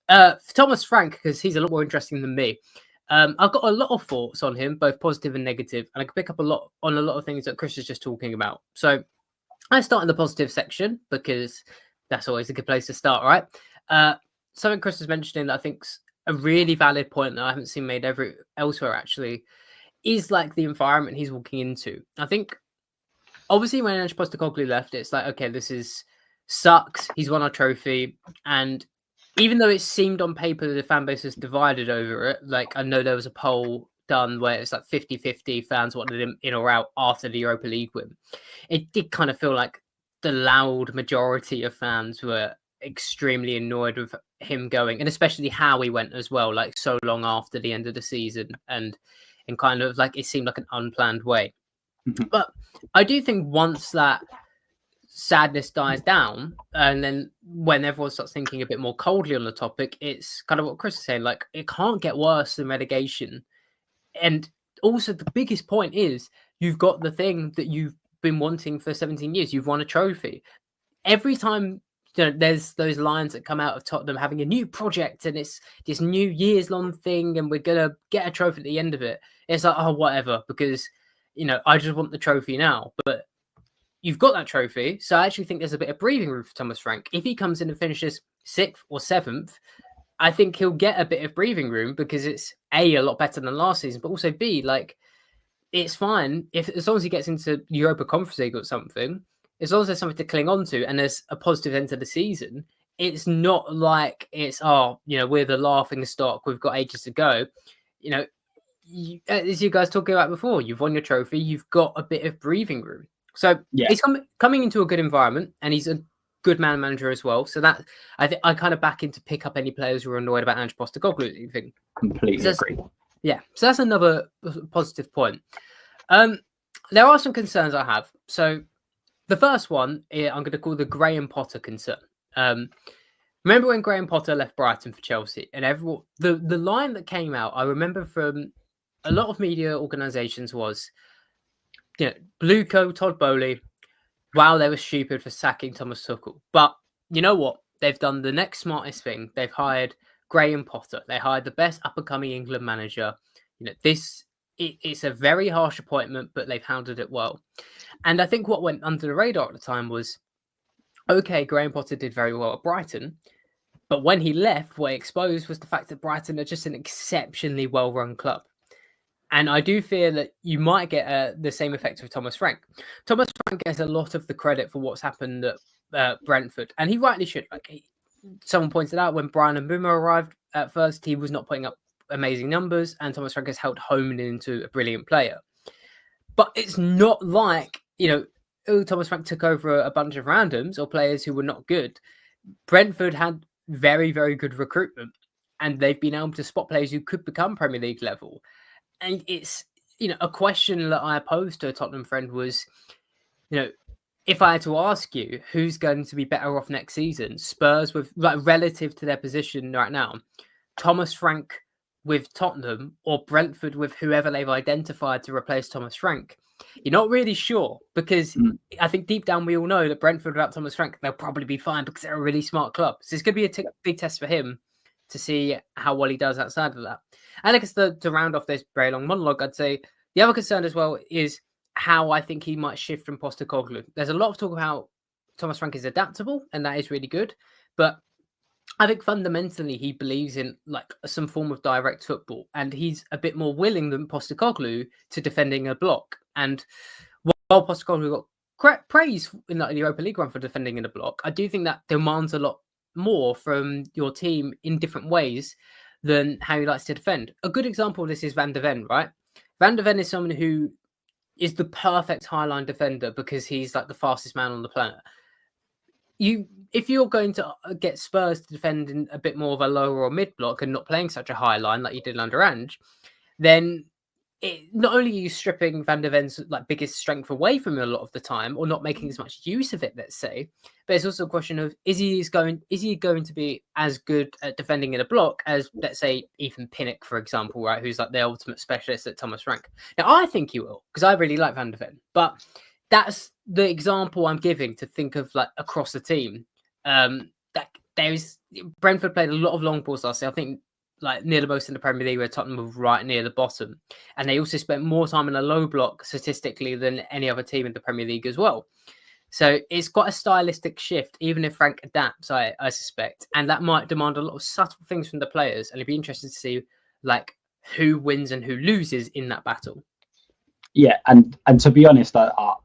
For Thomas Frank, because he's a lot more interesting than me. I've got a lot of thoughts on him, both positive and negative, and I can pick up a lot of things that Chris is just talking about. So I start in the positive section because that's always a good place to start, right? Something Chris was mentioning that I think's a really valid point that I haven't seen made elsewhere actually is like the environment he's walking into. I think obviously when Ange Postecoglou left, it's like, okay, this is sucks. He's won our trophy, and even though it seemed on paper that the fan base was divided over it, like I know there was a poll done where it's like 50-50 fans wanted him in or out after the Europa League win. It did kind of feel like the loud majority of fans were extremely annoyed with him going, and especially how he went as well, like so long after the end of the season, and in kind of like it seemed like an unplanned way. But I do think once that sadness dies down, and then when everyone starts thinking a bit more coldly on the topic, it's kind of what Chris is saying, like it can't get worse than relegation. And also the biggest point is you've got the thing that you've been wanting for 17 years. You've won a trophy. Every time there's those lines that come out of Tottenham having a new project and it's this new years-long thing and we're going to get a trophy at the end of it. It's like, oh, whatever, because, I just want the trophy now. But you've got that trophy. So I actually think there's a bit of breathing room for Thomas Frank. If he comes in and finishes 6th or 7th, I think he'll get a bit of breathing room because it's a lot better than last season, but also B, like it's fine as long as he gets into Europa Conference League or something, as long as there's something to cling on to and there's a positive end to the season. It's not like it's we're the laughing stock, we've got ages to go. As you guys talking about before, you've won your trophy, you've got a bit of breathing room. So he's coming into a good environment, and he's a good manager as well. So that I kind of back in to pick up any players who are annoyed about Ange Postecoglou thing. Completely agree. Yeah, so that's another positive point. There are some concerns I have. So the first one I'm going to call the Graham Potter concern. Remember when Graham Potter left Brighton for Chelsea, and the line that came out, I remember from a lot of media organisations was, Bluco, Todd Bowley, wow, they were stupid for sacking Thomas Tuchel. But you know what? They've done the next smartest thing. They've hired Graham Potter. They hired the best up-and-coming England manager. It's a very harsh appointment, but they've handled it well. And I think what went under the radar at the time was, okay, Graham Potter did very well at Brighton, but when he left, what he exposed was the fact that Brighton are just an exceptionally well-run club. And I do fear that you might get the same effect with Thomas Frank. Thomas Frank gets a lot of the credit for what's happened at Brentford, and he rightly should. Someone pointed out when Brian Mbeumo arrived at first, he was not putting up amazing numbers, and Thomas Frank has helped hone into a brilliant player. But it's not like, Thomas Frank took over a bunch of randoms or players who were not good. Brentford had very, very good recruitment, and they've been able to spot players who could become Premier League level. And it's, a question that I posed to a Tottenham friend was, if I had to ask you who's going to be better off next season, Spurs with relative to their position right now, Thomas Frank with Tottenham or Brentford with whoever they've identified to replace Thomas Frank, you're not really sure because I think deep down we all know that Brentford without Thomas Frank, they'll probably be fine because they're a really smart club. So it's going to be a big test for him to see how well he does outside of that. And I guess to round off this very long monologue, I'd say the other concern as well is how I think he might shift from Postecoglou. There's a lot of talk about Thomas Frank is adaptable, and that is really good. But I think fundamentally he believes in some form of direct football, and he's a bit more willing than Postecoglou to defending a block. And while Postecoglou got praise in the Europa League run for defending in a block, I do think that demands a lot more from your team in different ways than how he likes to defend. A good example of this is Van de Ven, right? Van de Ven is someone who is the perfect highline defender because he's like the fastest man on the planet. If you're going to get Spurs to defend in a bit more of a lower or mid block and not playing such a high line like you did under Ange, then not only are you stripping Van de Ven's biggest strength away from him a lot of the time, or not making as much use of it, let's say, but it's also a question of is he going to be as good at defending in a block as, let's say, Ethan Pinnock, for example, right, who's the ultimate specialist at Thomas Frank. Now, I think he will because I really like Van de Ven, but that's the example I'm giving to think of across the team. That Brentford played a lot of long balls last year. I think like near the most in the Premier League, where Tottenham were right near the bottom, and they also spent more time in a low block statistically than any other team in the Premier League as well. So it's got a stylistic shift, even if Frank adapts, I suspect, and that might demand a lot of subtle things from the players, and it'd be interesting to see like who wins and who loses in that battle. Yeah, and to be honest,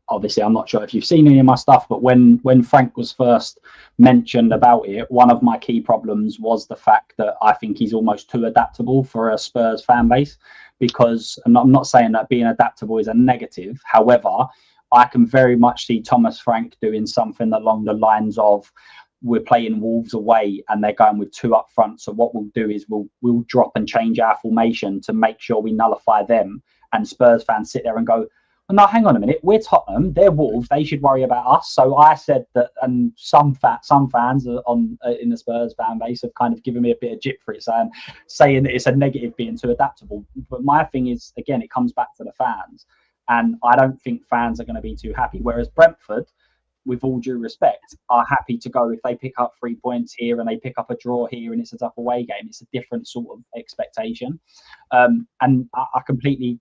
obviously I'm not sure if you've seen any of my stuff, but when Frank was first mentioned about it, one of my key problems was the fact that I think he's almost too adaptable for a Spurs fan base, because I'm not saying that being adaptable is a negative. However, I can very much see Thomas Frank doing something along the lines of, we're playing Wolves away and they're going with 2 up front. So what we'll do is we'll drop and change our formation to make sure we nullify them. And Spurs fans sit there and go, well, no, hang on a minute. We're Tottenham. They're Wolves. They should worry about us. So I said that, and some fans in the Spurs fan base have kind of given me a bit of jip for it, saying that it's a negative being too adaptable. But my thing is, again, it comes back to the fans. And I don't think fans are going to be too happy. Whereas Brentford, with all due respect, are happy to go if they pick up 3 points here and they pick up a draw here and it's a tough away game. It's a different sort of expectation. And I completely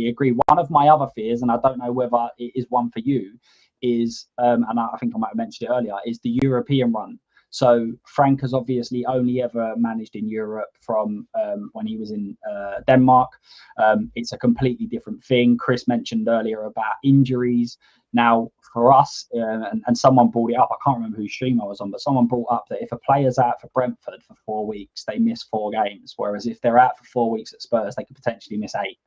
agree. One of my other fears, and I don't know whether it is one for you, is, and I think I might have mentioned it earlier, is the European run. So Frank has obviously only ever managed in Europe from when he was in Denmark. It's a completely different thing. Chris mentioned earlier about injuries. Now, for us, and someone brought it up, I can't remember whose stream I was on, but someone brought up that if a player's out for Brentford for 4 weeks, they miss 4 games. Whereas if they're out for 4 weeks at Spurs, they could potentially miss 8.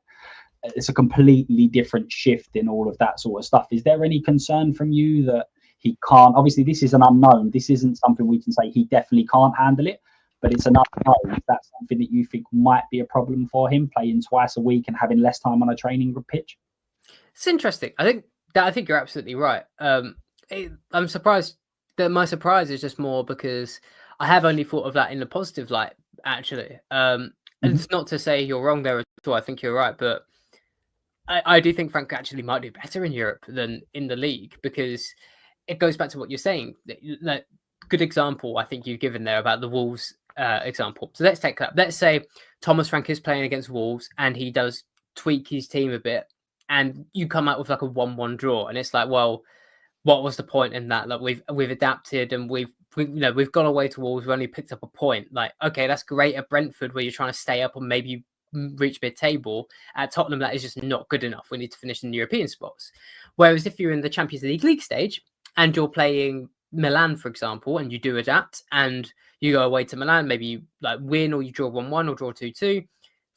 It's a completely different shift in all of that sort of stuff. Is there any concern from you that he can't? Obviously, this is an unknown. This isn't something we can say he definitely can't handle it, but it's an unknown. Is that something that you think might be a problem for him, playing twice a week and having less time on a training pitch? It's interesting. I think you're absolutely right. I'm surprised. That my surprise is just more because I have only thought of that in the positive light, actually. And it's not to say you're wrong there at all. I think you're right, but I do think Frank actually might do better in Europe than in the league, because it goes back to what you're saying. Like, good example I think you've given there about the Wolves example. So let's take that. Let's say Thomas Frank is playing against Wolves and he does tweak his team a bit, and you come out with like a 1-1 draw, and it's like, well, what was the point in that? Like, we've adapted and we've gone away to Wolves, we've only picked up a point. Like, okay, that's great at Brentford where you're trying to stay up and maybe reach mid-table. At Tottenham, that is just not good enough. We need to finish in the European spots. Whereas if you're in the Champions League stage and you're playing Milan, for example, and you do adapt and you go away to Milan, maybe you like win or you draw 1-1 or draw 2-2,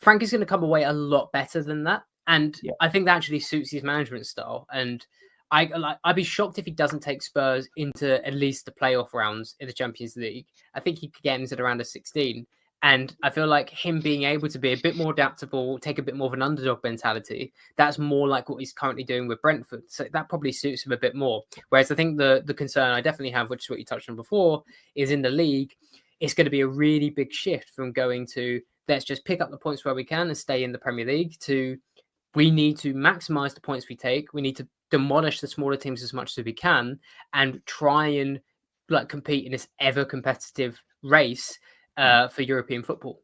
Frank is going to come away a lot better than that. And I think that actually suits his management style. And I'd be shocked if he doesn't take Spurs into at least the playoff rounds in the Champions League. I think he could get into the round of 16. And I feel like him being able to be a bit more adaptable, take a bit more of an underdog mentality, that's more like what he's currently doing with Brentford. So that probably suits him a bit more. Whereas I think the concern I definitely have, which is what you touched on before, is in the league, it's going to be a really big shift from going to let's just pick up the points where we can and stay in the Premier League to we need to maximize the points we take. We need to demolish the smaller teams as much as we can and try and like compete in this ever competitive race for European football.